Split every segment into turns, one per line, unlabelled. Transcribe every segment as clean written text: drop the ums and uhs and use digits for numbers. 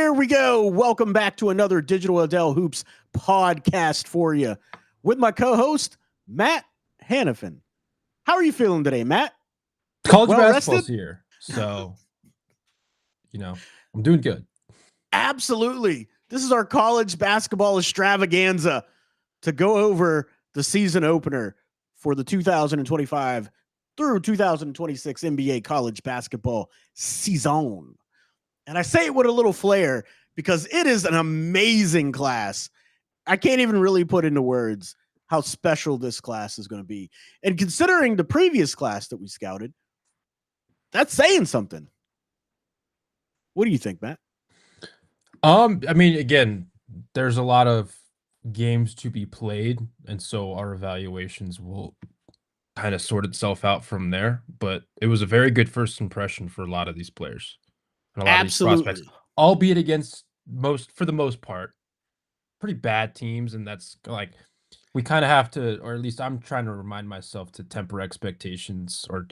Here we go. Welcome back to another Digital Adel Hoops podcast for you with my co-host, Matt Hanifan. How are you feeling today, Matt?
College basketball's here, so, I'm doing good.
Absolutely. This is our college basketball extravaganza to go over the season opener for the 2025 through 2026 NBA college basketball season. And I say it with a little flair because it is an amazing class. I can't even really put into words how special this class is going to be. And considering the previous class that we scouted, that's saying something. What do you think, Matt?
Again, there's a lot of games to be played, and so our evaluations will kind of sort itself out from there. But it was a very good first impression for a lot of these players. And a lot of these prospects, albeit against for the most part, pretty bad teams. And that's like, we kind of have to, or at least I'm trying to remind myself to temper expectations or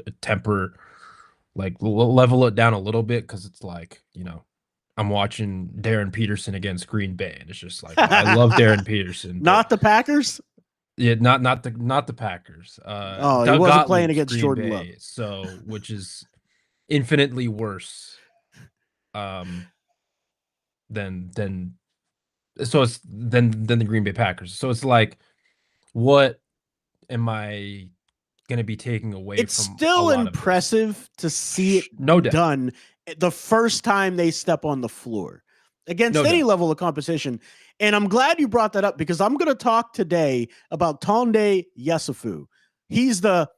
level it down a little bit. Cause it's like, I'm watching Darren Peterson against Green Bay. And it's just like, I love Darren Peterson.
Not the Packers?
Yeah, not the Packers.
He wasn't playing against
Green
Jordan
Bay,
Love.
So, which is infinitely worse. Than the Green Bay Packers. So it's like, what am I going to be taking away from?
It's still impressive to see it done the first time they step on the floor against any level of competition. And I'm glad you brought that up because I'm going to talk today about Tonde Yesufu. He's the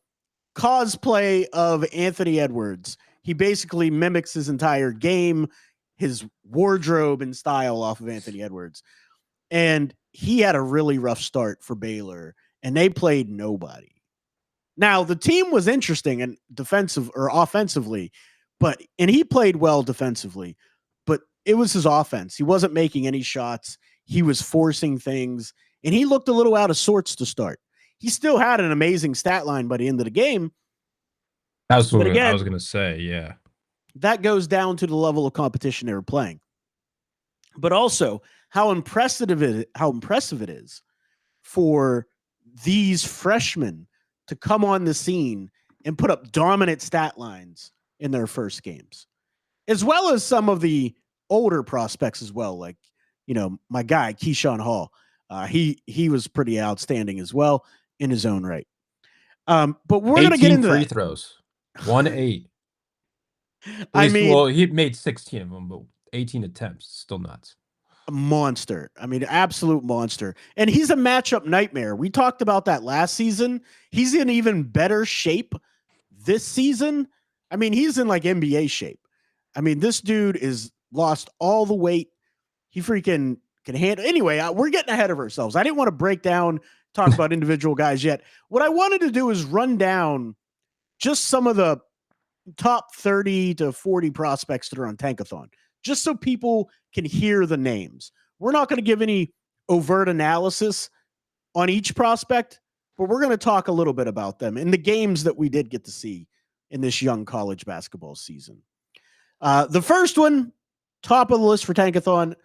cosplay of Anthony Edwards. He basically mimics his entire game, his wardrobe and style off of Anthony Edwards. And he had a really rough start for Baylor, and they played nobody. Now, the team was interesting and offensively, and he played well defensively, but it was his offense. He wasn't making any shots. He was forcing things, and he looked a little out of sorts to start. He still had an amazing stat line by the end of the game.
That's what I was going to say, yeah.
That goes down to the level of competition they were playing. But also how impressive it is for these freshmen to come on the scene and put up dominant stat lines in their first games, as well as some of the older prospects as well. Like, my guy, Keyshawn Hall, he was pretty outstanding as well in his own right. But we're going to get into
free throws, 1-8. He made 16 of them, but 18 attempts, still nuts.
A monster. Absolute monster. And he's a matchup nightmare. We talked about that last season. He's in even better shape this season. He's in like NBA shape. This dude is lost all the weight. He freaking can handle. Anyway, we're getting ahead of ourselves. I didn't want to talk about individual guys yet. What I wanted to do is run down just some of the top 30 to 40 prospects that are on Tankathon, just so people can hear the names. We're not going to give any overt analysis on each prospect, but we're going to talk a little bit about them in the games that we did get to see in this young college basketball season. The first one, top of the list for Tankathon.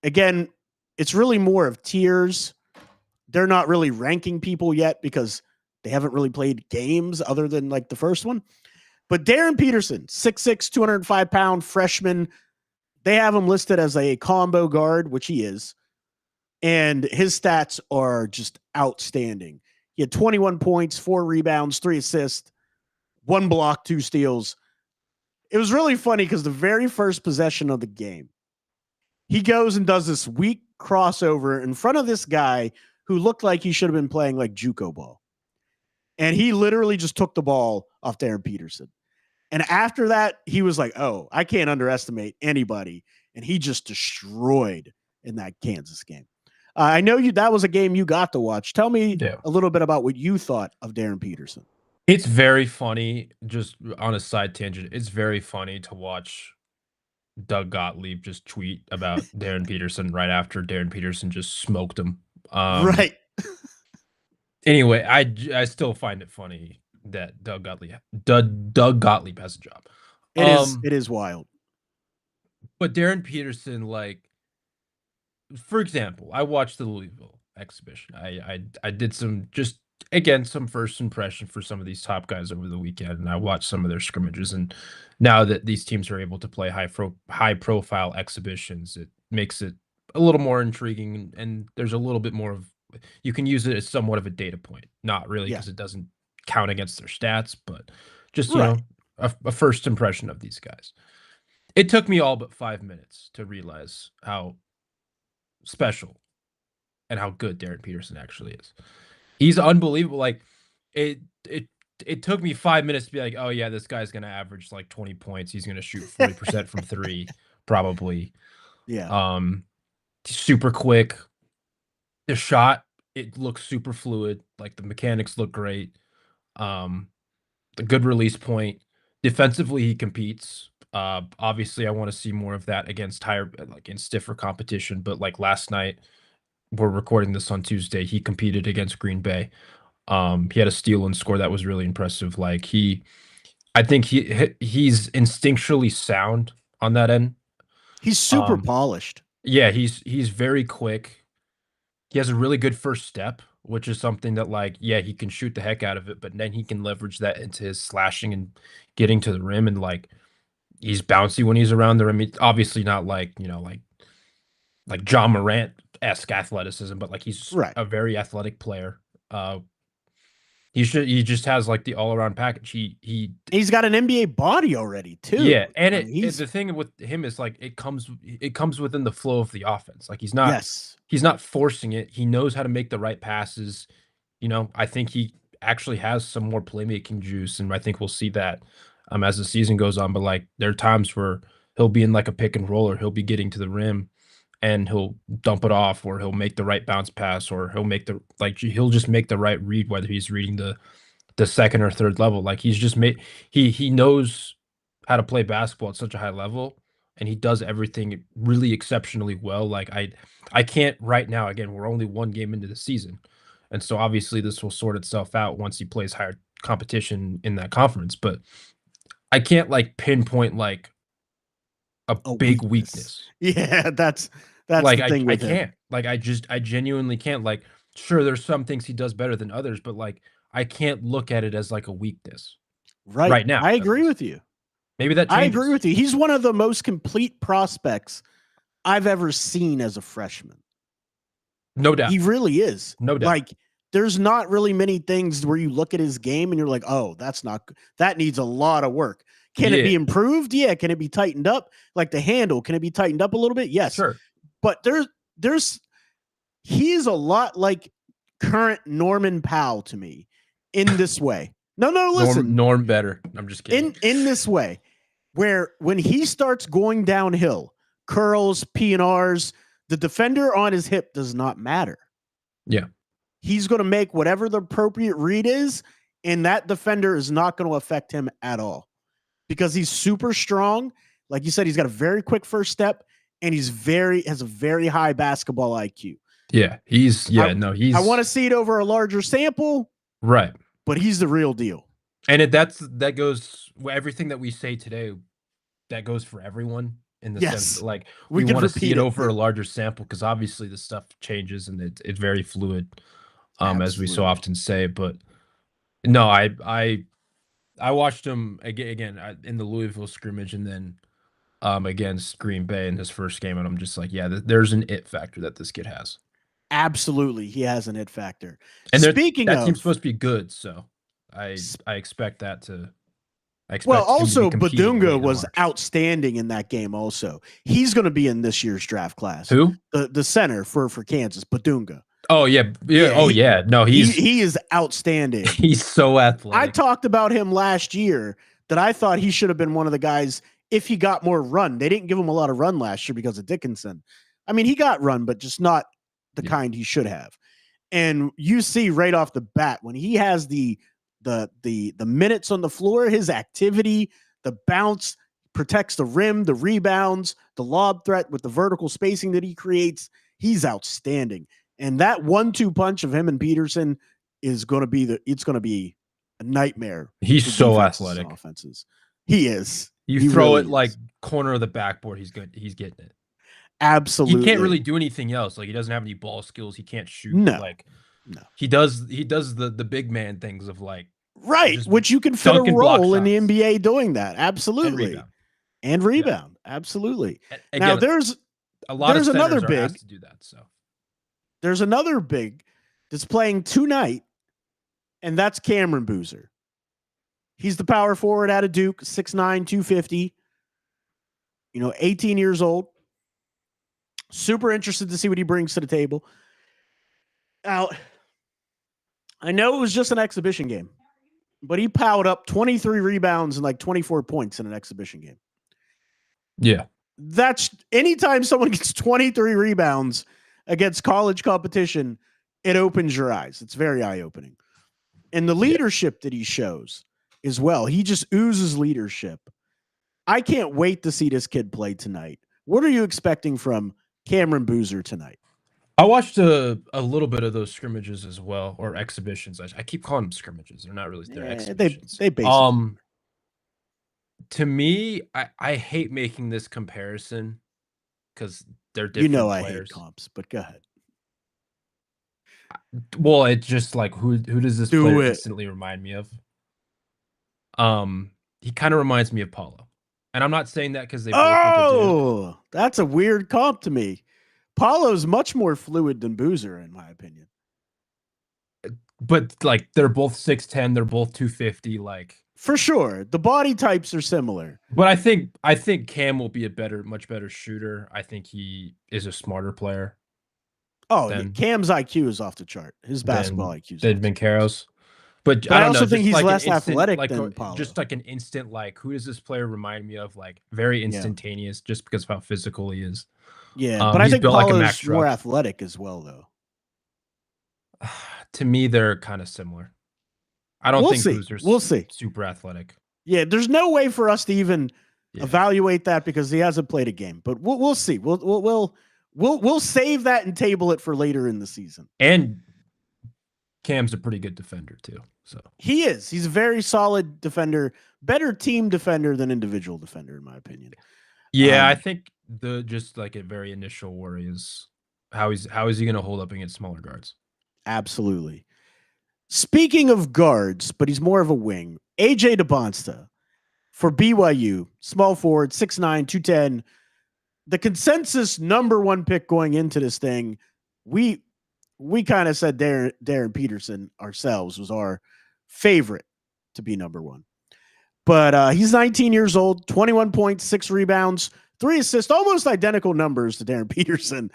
Again, it's really more of tiers. They're not really ranking people yet because they haven't really played games other than like the first one. But Darren Peterson, 6'6", 205-pound freshman, they have him listed as a combo guard, which he is. And his stats are just outstanding. He had 21 points, 4 rebounds, 3 assists, 1 block, 2 steals. It was really funny because the very first possession of the game, he goes and does this weak crossover in front of this guy who looked like he should have been playing like JUCO ball. And he literally just took the ball off Darren Peterson. And after that, he was like, oh, I can't underestimate anybody. And he just destroyed in that Kansas game. I know that was a game you got to watch. Tell me a little bit about what you thought of Darren Peterson.
It's very funny, just on a side tangent, it's very funny to watch Doug Gottlieb just tweet about Darren Peterson right after Darren Peterson just smoked him.
Right.
Anyway, I still find it funny that Doug Gottlieb has a job.
It is wild.
But Darren Peterson, like, for example, I watched the Louisville exhibition. I did some just again some first impression for some of these top guys over the weekend, and I watched some of their scrimmages. And now that these teams are able to play high profile exhibitions, it makes it a little more intriguing, and there's a little bit more of you can use it as somewhat of a data point. Not really
Yeah.
because it doesn't count against their stats, but just
Right.
a first impression of these guys. It took me all but 5 minutes to realize how special and how good Darren Peterson actually is. He's unbelievable. Like it it it took me 5 minutes to be like, oh yeah, this guy's gonna average like 20 points. He's gonna shoot 40% from three, probably.
Yeah.
Super quick. The shot, it looks super fluid. Like the mechanics look great. The good release point. Defensively, he competes. Obviously, I want to see more of that against like in stiffer competition. But like last night, we're recording this on Tuesday. He competed against Green Bay. He had a steal and score that was really impressive. Like I think he's instinctually sound on that end.
He's super polished.
Yeah, he's very quick. He has a really good first step, which is something that like, yeah, he can shoot the heck out of it, but then he can leverage that into his slashing and getting to the rim, and like he's bouncy when he's around the rim. Obviously not like, like John Morant-esque athleticism, but like he's
Right.
a very athletic player. He just has like the all-around package.
He's got an NBA body already too.
Yeah, and
I mean,
the thing with him is like it comes within the flow of the offense. Like he's
yes.
not forcing it. He knows how to make the right passes. I think he actually has some more playmaking juice, and I think we'll see that as the season goes on. But like there are times where he'll be in like a pick and roll, or he'll be getting to the rim and he'll dump it off, or he'll make the right bounce pass, or he'll just make the right read, whether he's reading the second or third level. Like he's just made he knows how to play basketball at such a high level, and he does everything really exceptionally well. Like I can't right now, again, we're only one game into the season. And so obviously this will sort itself out once he plays higher competition in that conference, but I can't like pinpoint like a big weakness.
Yeah, that's
Like
the thing
I
with him.
can't. Like I genuinely can't. Like sure, there's some things he does better than others, but like I can't look at it as like a weakness right now.
I agree with you.
Maybe that
I
changes.
agree with you. He's one of the most complete prospects I've ever seen as a freshman.
No doubt.
He really is.
No doubt.
Like there's not really many things where you look at his game and you're like, oh, that needs a lot of work. Can it be improved? Yeah. Can it be tightened up? Like the handle, can it be tightened up a little bit? Yes.
Sure.
But he's a lot like current Norman Powell to me in this way. No, listen.
Norm better. I'm just kidding.
In this way, where when he starts going downhill, curls, P&Rs, the defender on his hip does not matter.
Yeah.
He's going to make whatever the appropriate read is, and that defender is not going to affect him at all because he's super strong. Like you said, he's got a very quick first step, and has a very high basketball IQ.
Yeah,
I want to see it over a larger sample.
Right.
But he's the real deal.
And that goes everything that we say today, that goes for everyone in the sense that, like we want to see it over a larger sample because obviously the stuff changes and it's very fluid, as we so often say. But no, I watched him again in the Louisville scrimmage and then against Green Bay in his first game, and I'm just like, yeah, there's an it factor that this kid has.
Absolutely, he has an it factor.
And that team's supposed to be good, so I expect that to.
Also Badunga was outstanding in that game. Also, he's going to be in this year's draft class.
Who?
The center for Kansas, Badunga.
Oh yeah. No,
he is outstanding.
He's so athletic.
I talked about him last year that I thought he should have been one of the guys if he got more run. They didn't give him a lot of run last year because of Dickinson. I mean, he got run, but just not the kind he should have. And you see right off the bat when he has the minutes on the floor, his activity, the bounce, protects the rim, the rebounds, the lob threat with the vertical spacing that he creates, he's outstanding. And that 1-2 punch of him and Peterson is going to be it's going to be a nightmare.
He's so athletic.
Offenses. He is.
You
He
throw
really
it like
is.
corner of the backboard, he's good. He's getting it. He
Absolutely.
can't really do anything else. Like he doesn't have any ball skills. He can't shoot. But
No.
like
No.
he does the big man things of like
Right,
just
which you can fit a
dunk and block
role in the
shots
NBA doing that.
and
Absolutely.
rebound.
And
Yeah.
rebound. Absolutely. Now
Again,
there's
a lot of
another
centers are asked
big.
to do that. So
There's another big that's playing tonight, and that's Cameron Boozer. He's the power forward out of Duke, 6'9", 250. 18 years old. Super interested to see what he brings to the table. Now, I know it was just an exhibition game, but he piled up 23 rebounds and like 24 points in an exhibition game.
yeah.
That's anytime someone gets 23 rebounds against college competition, it opens your eyes. It's very eye-opening. And the leadership that he shows as well, he just oozes leadership. I can't wait to see this kid play tonight. What are you expecting from Cameron Boozer tonight?
I watched a little bit of those scrimmages as well, or exhibitions. I keep calling them scrimmages. They're not really, they're exhibitions.
They basically
to me, I hate making this comparison because they're different
I hate
players.
comps, but go ahead.
Well, it's just like who does this player instantly remind me of? He kind of reminds me of Paulo. And I'm not saying that because they both went to Duke.
That's a weird comp to me. Paulo's much more fluid than Boozer, in my opinion.
But like they're both 6'10", they're both 250, like
for sure. The body types are similar.
But I think Cam will be much better shooter. I think he is a smarter player.
Oh, yeah. Cam's IQ is off the chart. His basketball IQ is
than Banchero's. But I
also
don't know,
think he's
like
less athletic than Paulo.
Just like an instant, like who does this player remind me of? Like very instantaneous, just because of how physical he is.
Yeah, but I think Paulo's more athletic as well, though.
To me, they're kind of similar. I don't think Boozer's super athletic.
Yeah, there's no way for us to even evaluate that because he hasn't played a game. But we'll see. We'll save that and table it for later in the season.
And Cam's a pretty good defender too. So
he is. He's a very solid defender, better team defender than individual defender, in my opinion.
Yeah, I think just like a very initial worry is how is he going to hold up against smaller guards?
Absolutely. Speaking of guards, but he's more of a wing. AJ DeBonsta for BYU, small forward, 6'9", 210. The consensus number one pick going into this thing, we kind of said Darren Peterson ourselves was our favorite to be number one. But he's 19 years old, 21 points, 6 rebounds, 3 assists, almost identical numbers to Darren Peterson.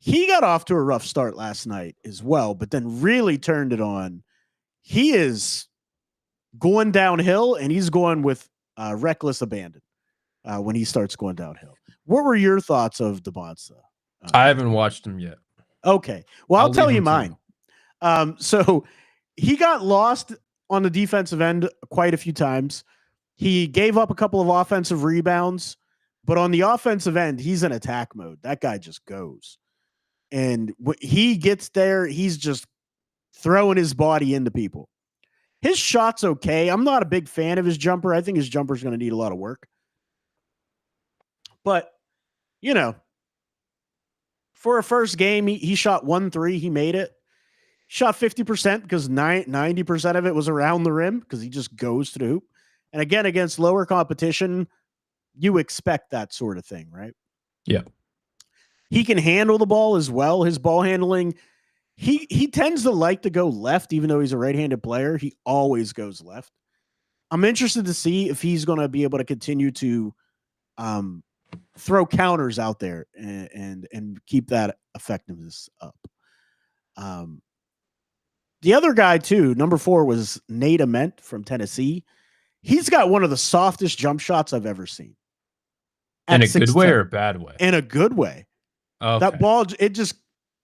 He got off to a rough start last night as well, but then really turned it on. He is going downhill, and he's going with reckless abandon when he starts going downhill. What were your thoughts of DeBonsta?
I haven't watched him yet.
Okay. Well, I'll tell you mine. So he got lost on the defensive end quite a few times. He gave up a couple of offensive rebounds, but on the offensive end, he's in attack mode. That guy just goes. And when he gets there, he's just throwing his body into people. His shot's okay. I'm not a big fan of his jumper. I think his jumper's going to need a lot of work. But, for a first game, he shot 1-3. He made it. Shot 50% because 90% of it was around the rim because he just goes to the hoop. And again, against lower competition, you expect that sort of thing, right?
Yeah.
He can handle the ball as well. His ball handling, he tends to like to go left, even though he's a right-handed player. He always goes left. I'm interested to see if he's going to be able to continue to throw counters out there and keep that effectiveness up. The other guy, too, number 4, was Nate Ament from Tennessee. He's got one of the softest jump shots I've ever seen.
In a good way or a bad way?
In a good way. Okay. That ball, it just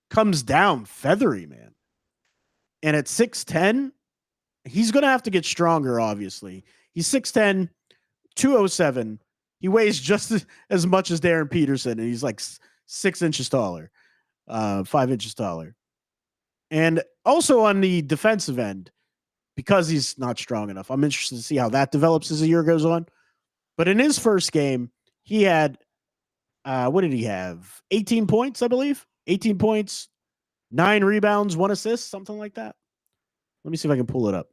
comes down feathery, man. And at 6'10", he's going to have to get stronger, obviously. He's 6'10", 207. He weighs just as much as Darren Peterson, and he's like 6 inches taller, 5 inches taller. And also on the defensive end, because he's not strong enough. I'm interested to see how that develops as the year goes on. But in his first game, he had, what did he have? 18 points, I believe. 18 points, 9 rebounds, 1 assist, something like that. Let me see if I can pull it up.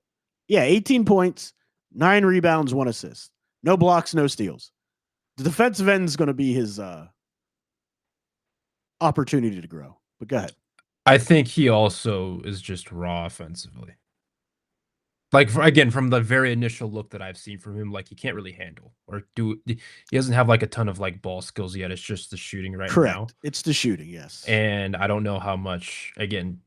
Yeah, 18 points, 9 rebounds, 1 assist. No blocks, no steals. The defensive end is going to be his opportunity to grow. But go ahead.
I think he also is just raw offensively. Like, again, from the very initial look that I've seen from him, like he can't really handle or do. He doesn't have like a ton of like ball skills yet. It's just the shooting right
Correct.
now.
It's the shooting, yes.
And I don't know how much. Again,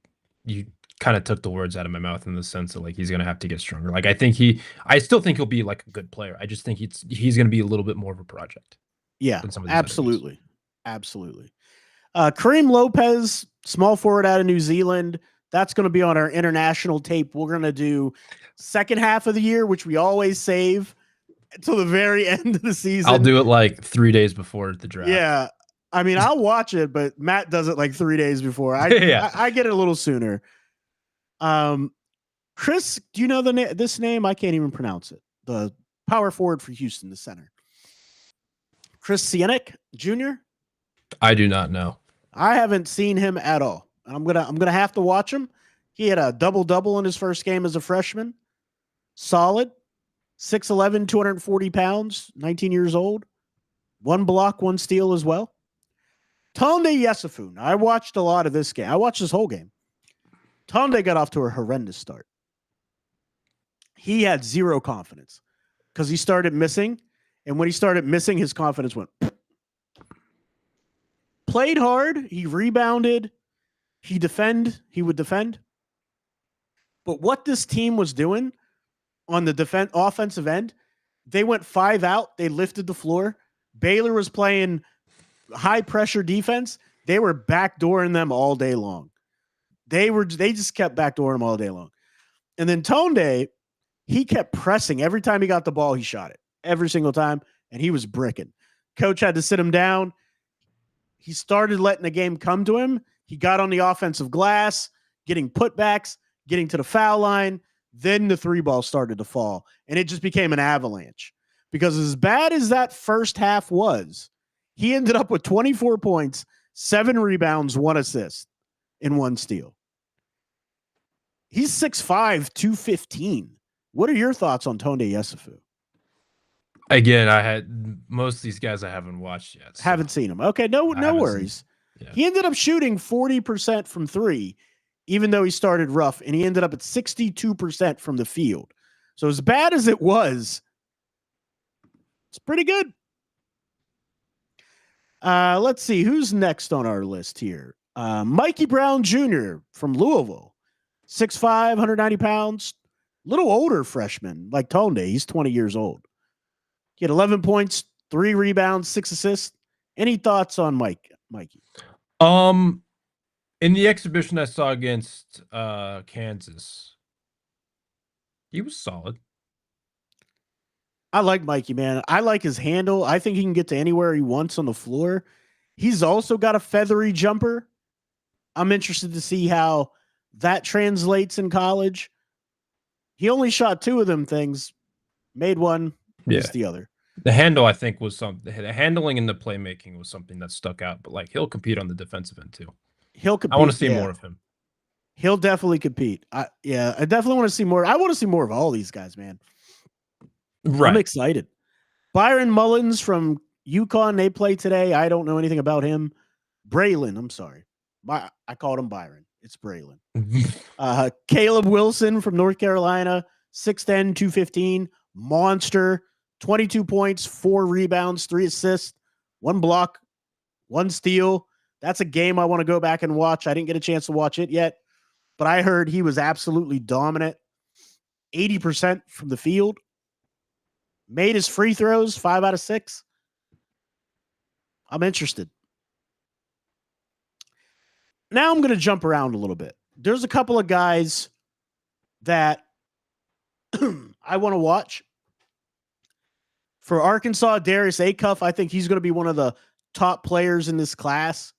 you kind of took the words out of my mouth in the sense that like he's gonna have to get stronger. Like I still think he'll be like a good player. I just think he's gonna be a little bit more of a project.
Yeah, absolutely, absolutely. Kareem Lopez, small forward out of New Zealand. That's going to be on our international tape. We're going to do second half of the year, which we always save until the very end of the season.
I'll do it like 3 days before the draft.
Yeah. I mean, I'll watch it, but Matt does it like 3 days before. I get it a little sooner. Chris, do you know this name? I can't even pronounce it. The power forward for Houston, the center. Chris Sienick Jr.?
I do not know.
I haven't seen him at all. I'm gonna have to watch him. He had a double-double in his first game as a freshman. Solid. 6'11", 240 pounds, 19 years old. 1 block, 1 steal as well. Tunde Yesafun. I watched a lot of this game. I watched this whole game. Tunde got off to a horrendous start. He had 0 confidence because he started missing. And when he started missing, his confidence went. Played hard. He rebounded. He would defend. But what this team was doing on the offensive end, they went 5 out. They lifted the floor. Baylor was playing high pressure defense. They were backdooring them all day long. They just kept backdooring them all day long. And then Tunde, he kept pressing. Every time he got the ball, he shot it. Every single time. And he was bricking. Coach had to sit him down. He started letting the game come to him. He got on the offensive glass, getting putbacks, getting to the foul line. Then the 3 ball started to fall, and it just became an avalanche. Because as bad as that first half was, he ended up with 24 points, 7 rebounds, 1 assist, and 1 steal. He's 6'5", 215. What are your thoughts on Tunde Yesafun?
Again, most of these guys I haven't watched yet.
So haven't seen them. Okay, no worries. Yeah. He ended up shooting 40% from 3, even though he started rough, and he ended up at 62% from the field. So as bad as it was, it's pretty good. Let's see who's next on our list here. Mikey Brown Jr. from Louisville, 6'5", 190 pounds, little older freshman like Tunde. He's 20 years old. He had 11 points, 3 rebounds, 6 assists. Any thoughts on Mikey?
In the exhibition I saw against Kansas, he was solid.
I like Mikey, man. I like his handle. I think he can get to anywhere he wants on the floor. He's also got a feathery jumper. I'm interested to see how that translates in college. He only shot 2 of them things, made 1, missed the other.
The handle, I think, was the handling and the playmaking was something that stuck out. But like, he'll compete on the defensive end too.
He'll compete.
I want to see more of him.
He'll definitely compete. I definitely want to see more. I want to see more of all these guys, man. Right. I'm excited. Byron Mullins from UConn, they play today. I don't know anything about him. Braylon, I'm sorry. I called him Byron. It's Braylon. Caleb Wilson from North Carolina, 6'10", 215, monster, 22 points, 4 rebounds, 3 assists, 1 block, 1 steal. That's a game I want to go back and watch. I didn't get a chance to watch it yet, but I heard he was absolutely dominant. 80% from the field. Made his free throws, 5 out of 6. I'm interested. Now I'm going to jump around a little bit. There's a couple of guys that I want to watch. For Arkansas, Darius Acuff, I think he's going to be one of the top players in this class.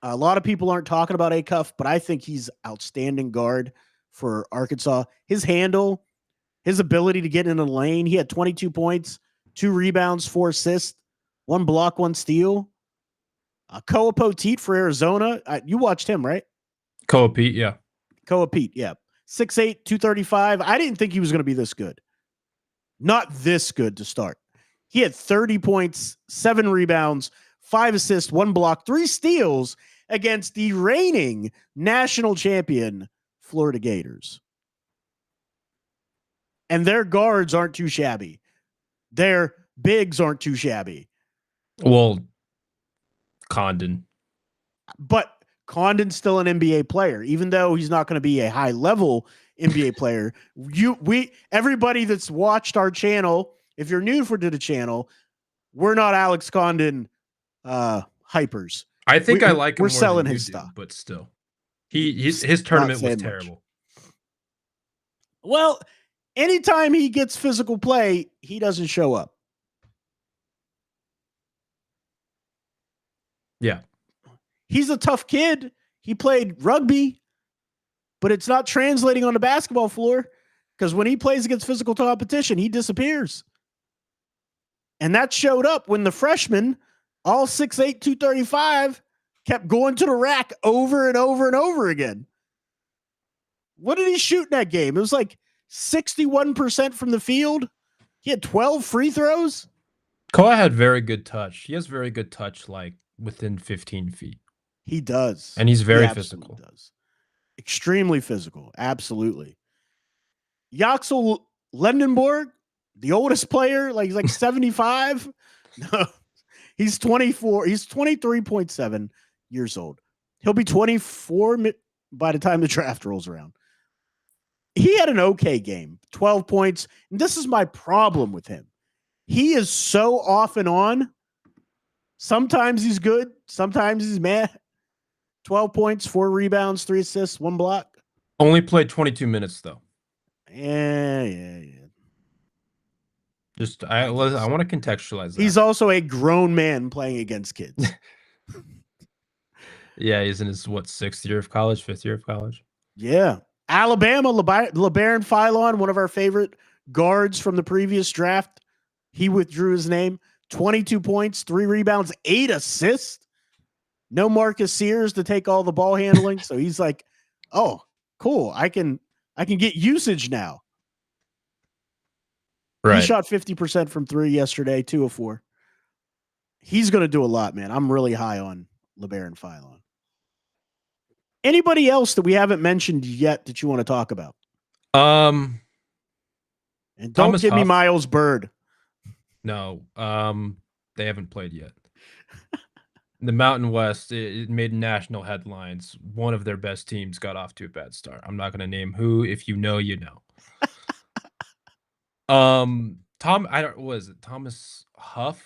A lot of people aren't talking about Acuff, but I think he's outstanding guard. for Arkansas. His handle, his ability to get in the lane. He had 22 points, 2 rebounds, 4 assists, 1 block, 1 steal. Koa Poteet for Arizona. You watched him, right?
Koa Pete, yeah.
Koa Pete, yeah. 6'8", 235. I didn't think he was going to be this good. Not this good to start. He had 30 points, 7 rebounds, 5 assists, 1 block, 3 steals against the reigning national champion Florida Gators. And their guards aren't too shabby. Their bigs aren't too shabby.
Well, Condon.
But Condon's still an NBA player, even though he's not going to be a high level NBA player. Everybody that's watched our channel, if you're new to the channel, we're not Alex Condon hypers.
I think I like him.
We're
more
selling
than
his
you do,
stuff,
but still, his tournament was terrible.
Well, anytime he gets physical play, he doesn't show up.
Yeah.
He's a tough kid. He played rugby, but it's not translating on the basketball floor because when he plays against physical competition, he disappears. And that showed up when the freshmen, all 6'8", 235, kept going to the rack over and over and over again. What did he shoot in that game? It was like 61% from the field. He had 12 free throws.
Koa had very good touch. He has very good touch, like within 15 feet.
He does.
And he's very physical.
Does. Extremely physical. Absolutely. Yaxel Lendenborg, the oldest player, he's like 75. No, he's 24. He's 23.7 years old. He'll be 24 by the time the draft rolls around. He had an okay game, 12 points. And this is my problem with him. He is so off and on. Sometimes he's good. Sometimes he's meh. 12 points, 4 rebounds, 3 assists, 1 block.
Only played 22 minutes, though.
Yeah.
Just I want to contextualize that.
He's also a grown man playing against kids.
Yeah, he's in his, 6th year of college, 5th year of college?
Yeah. Alabama, LeBaron Philon, one of our favorite guards from the previous draft. He withdrew his name. 22 points, 3 rebounds, 8 assists. No Marcus Sears to take all the ball handling. So he's like, oh, cool. I can get usage now.
Right.
He shot 50% from 3 yesterday, 2 of 4. He's going to do a lot, man. I'm really high on LeBaron Philon. Anybody else that we haven't mentioned yet that you want to talk about?
And
don't Thomas give Huff. Me Miles Bird.
No, they haven't played yet. The Mountain West, it made national headlines. One of their best teams got off to a bad start. I'm not going to name who. If you know, you know. What is it? Thomas Huff?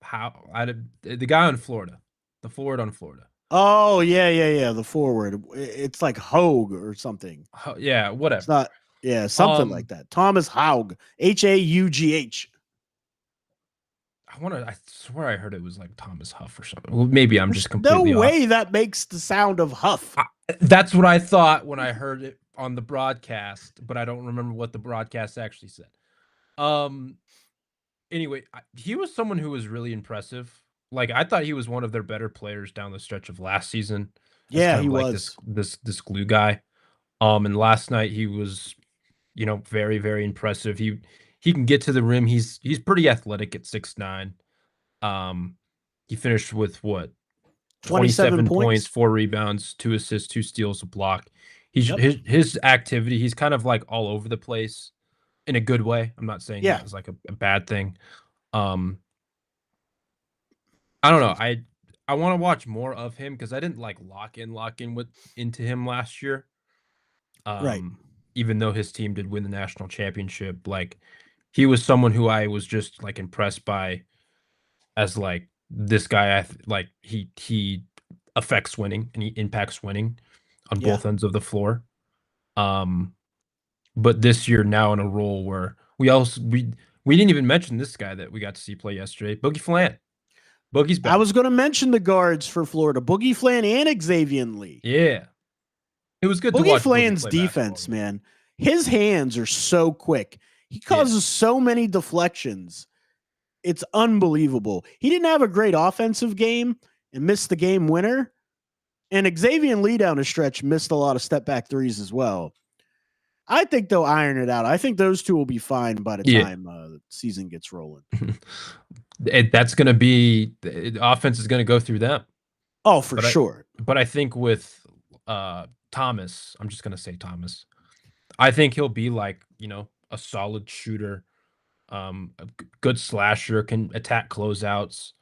The guy on Florida. The forward on Florida.
Oh, yeah. The forward. It's like Hogue or something.
Yeah, whatever.
It's not, something like that. Thomas Haug. Haugh.
I swear I heard it was like Thomas Huff or something. Well, maybe I'm just completely
no way
off.
That makes the sound of Huff.
That's what I thought when I heard it on the broadcast, but I don't remember what the broadcast actually said. Anyway, he was someone who was really impressive. Like, I thought he was one of their better players down the stretch of last season.
Yeah, he was.
This glue guy. And last night he was, very, very impressive. He can get to the rim. He's pretty athletic at 6'9". He finished with 27 points, 4 rebounds, 2 assists, 2 steals, a block. His activity, he's kind of like all over the place in a good way. I'm not saying that was like a bad thing. I don't know. I want to watch more of him because I didn't like lock in into him last year.
Right.
Even though his team did win the national championship, like he was someone who I was just like impressed by as like this guy. He affects winning and he impacts winning on both ends of the floor. But this year now in a role where we didn't even mention this guy that we got to see play yesterday, Boogie Flan. Boogie's back.
I was going to mention the guards for Florida, Boogie Flan and Xavier Lee.
Yeah. It was good to
Boogie
watch Boogie
Flan's
play
defense,
basketball.
man. His hands are so quick. He causes so many deflections. It's unbelievable. He didn't have a great offensive game and missed the game winner. And Xavier Lee down the stretch missed a lot of step back threes as well. I think they'll iron it out. I think those two will be fine by the time the season gets rolling.
That's going to be the offense is going to go through them.
Oh, for sure.
But I think with Thomas, I'm just going to say Thomas. I think he'll be like, a solid shooter, a good slasher, can attack closeouts.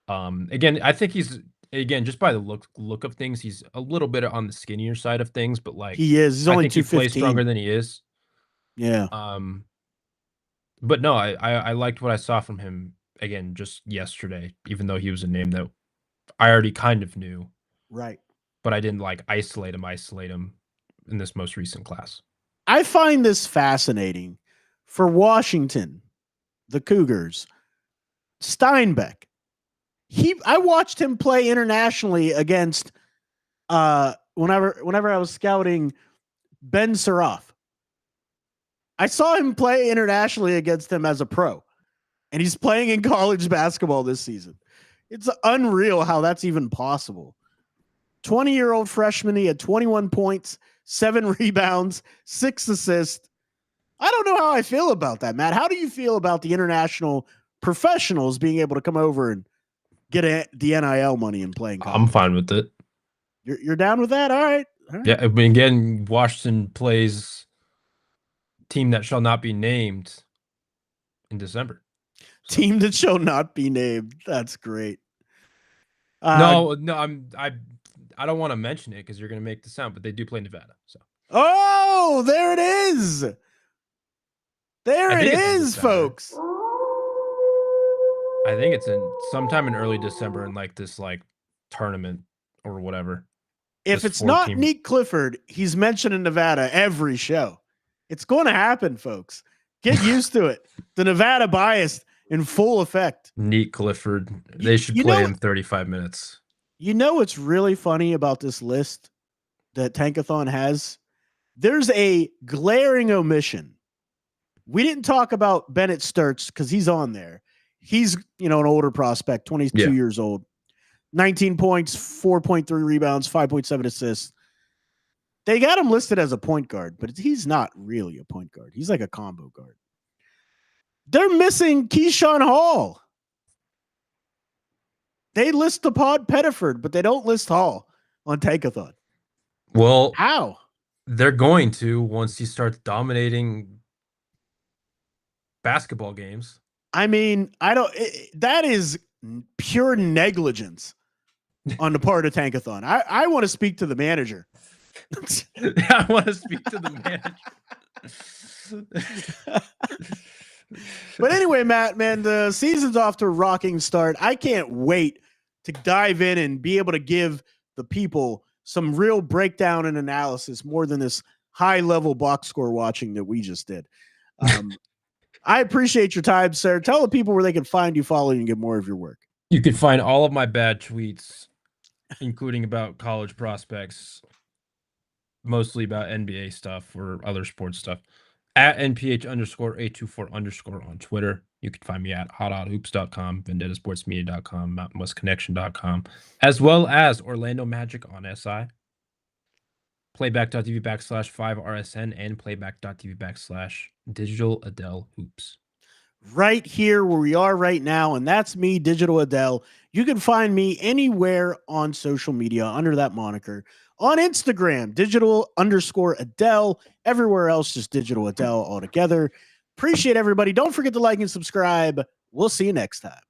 Again, I think he's just by the look of things, he's a little bit on the skinnier side of things, but like
he is. He's only 215.
He plays stronger than he is.
Yeah.
But no, I liked what I saw from him again just yesterday, even though he was a name that I already kind of knew.
Right.
But I didn't like isolate him in this most recent class.
I find this fascinating for Washington, the Cougars. Steinbeck. I watched him play internationally against whenever I was scouting Ben Suraf. I saw him play internationally against him as a pro, and he's playing in college basketball this season. It's unreal how that's even possible. 20-year-old freshman, he had 21 points, 7 rebounds, 6 assists. I don't know how I feel about that, Matt. How do you feel about the international professionals being able to come over and get the NIL money and playing college?
I'm fine with it.
You're down with that? All right.
Yeah, I mean, again, Washington plays team that shall not be named in December.
So. Team that shall not be named. That's great.
No, I don't want to mention it because you're going to make the sound, but they do play Nevada. So.
Oh, there it is. There it is, folks.
I think it's in sometime in early December in like this tournament or whatever.
If it's not Nick Clifford, he's mentioned in Nevada every show. It's going to happen, folks. Get used to it. The Nevada bias in full effect.
Nick Clifford. They should play him 35 minutes.
You know what's really funny about this list that Tankathon has? There's a glaring omission. We didn't talk about Bennett Sturts because he's on there. He's, an older prospect, 22 years old. 19 points, 4.3 rebounds, 5.7 assists. They got him listed as a point guard, but he's not really a point guard. He's like a combo guard. They're missing Keyshawn Hall. They list the Pod Pettiford, but they don't list Hall on Tankathon.
Well,
how?
They're going to once he starts dominating basketball games.
I mean, that is pure negligence on the part of Tankathon. I want to speak to the manager.
I want to speak to the manager.
But anyway, Matt, man, the season's off to a rocking start. I can't wait to dive in and be able to give the people some real breakdown and analysis more than this high-level box score watching that we just did. I appreciate your time, sir. Tell the people where they can find you, follow you, and get more of your work.
You can find all of my bad tweets, including about college prospects, mostly about NBA stuff or other sports stuff, at NPH_824_ on Twitter. You can find me at hothoops.com, vendettasportsmedia.com, mountainwestconnection.com, as well as Orlando Magic on SI, playback.tv/5RSN, and playback.tv/digital Adel Hoops.
Right here where we are right now, and that's me, Digital Adel. You can find me anywhere on social media under that moniker. On Instagram, digital_Adel. Everywhere else, just Digital Adel altogether. Appreciate everybody. Don't forget to like and subscribe. We'll see you next time.